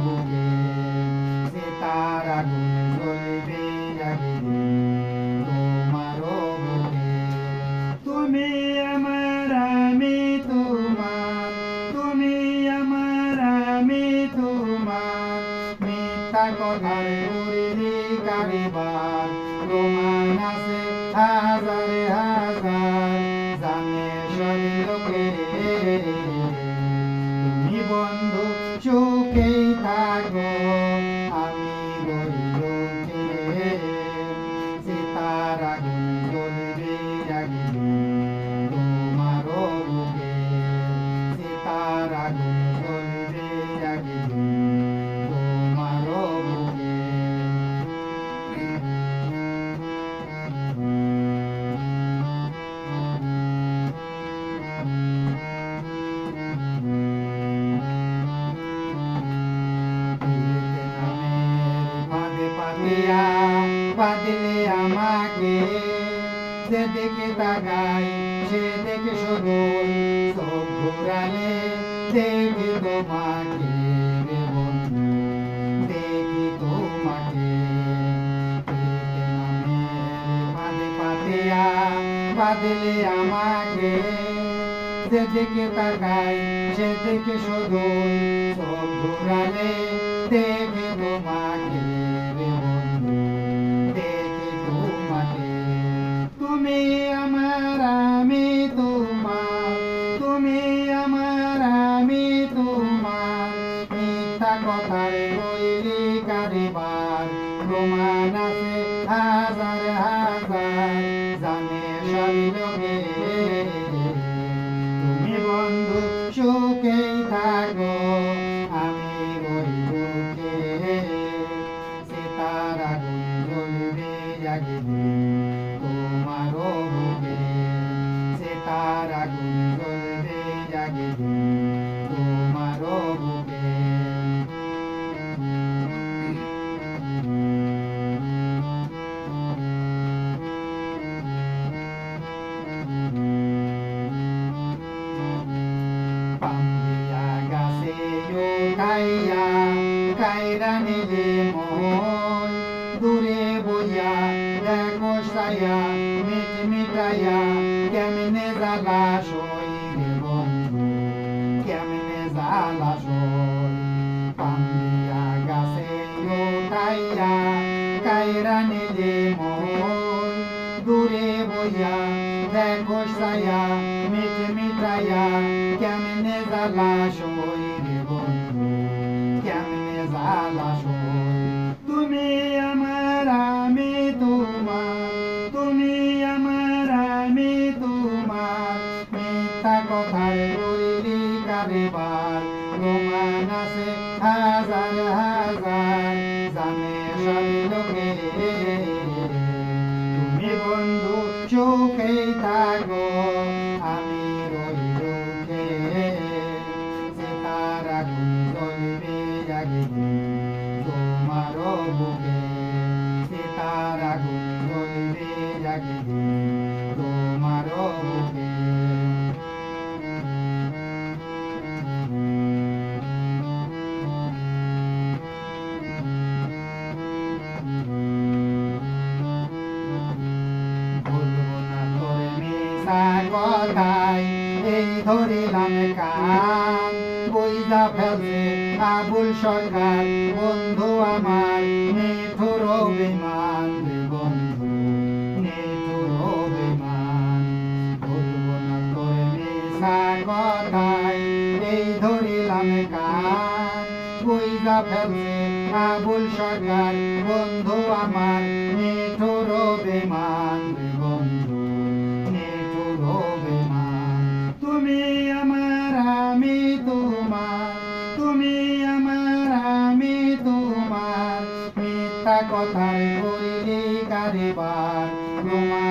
বুকে সীতার আগুন জ্বলবে একদিন তোমারও বুকে। তুমি আমার আমি তোমার, তুমি আমার আমি তোমার, মিথ্যা কথার উড়িলি কারিবার প্রমাণ আছে হাজারে হাজার জানে সব লোকে। তুমি বন্ধু সুখেই থাকো আমি রই দুঃখে সীতার আগুন জ্বলবে একদিন তোমারও বুকে সীতার আগুন জ্বলবে একদিন তোমারও বুকে। বাঁধলে আমাকে যেদিকে তাকাই সেদিকে শুধু চোখ ঘুরালে দেখি তোমাকে রে বন্ধু দেখি তোমাকে। বাঁধে পাতিয়া বাঁধলে আমাকে যেদিকে তাকাই সেদিকে শুধু চোখ ঘুরালে দেখি তোমাকে রে বন্ধু দেখি তোমাকে। তুমি আমার আমি তোমার, তুমি আমার আমি তোমার, মিথ্যা কথার বইলি কারিবার প্রমাণ আছে হাজার হাজার জানে সব লোকে। তুমি বন্ধু সুখেই থাকো আমি রই দুঃখে সীতার আগুন জ্বলবে একদিন তোমারও বুকে সীতার আগুন জ্বলবে একদিন তোমারও বুকে। পান্দিয়া গাছে উঠাইয়া কাইরা নিলে মন দূরে বইয়া দেখো সায়া মিট মিটাইয়া কেমনে জ্বালা সই রে বন্ধু কেমনে জ্বালা সই। পান্দিয়া গাছে উঠাইয়া কাইরা নিলে মন দূরে বইয়া দেখো সায়া মিট মিটাইয়া কেমনে জ্বালা সই রে বন্ধু কেমনে জ্বালা সই। তুমি আমার আমি তোমার, তুমি আমার আমি তোমার, মিথ্যা কথার বইলি কারিবার প্রমাণ আছে হাজার হাজার জানে সব লোকে। তুমি বন্ধু সুখেই থাকো আমি রই দুঃখে সীতার আগুন জ্বলবে একদিন তোমারও বুকে সীতার আগুন জ্বলবে একদিন তোমারও বুকে। কথাই এই ধরিলাম কান বইজা ফেলছে আবুল সরকার বন্ধু আমার নিঠুর অভিমান রে বন্ধু নিঠুর অভিমান। বলবো না তোর মিশা কথাই এই ধরিলাম কান বইজা ফেলছে আবুল সরকার বন্ধু আমার নিঠুর অভিমান রে বন্ধু নিঠুর অভিমান। তুমি আমার আমি তোমার, তুমি আমার আমি তোমার, মিথ্যা কথায় করিলি কারিবার প্রমাণ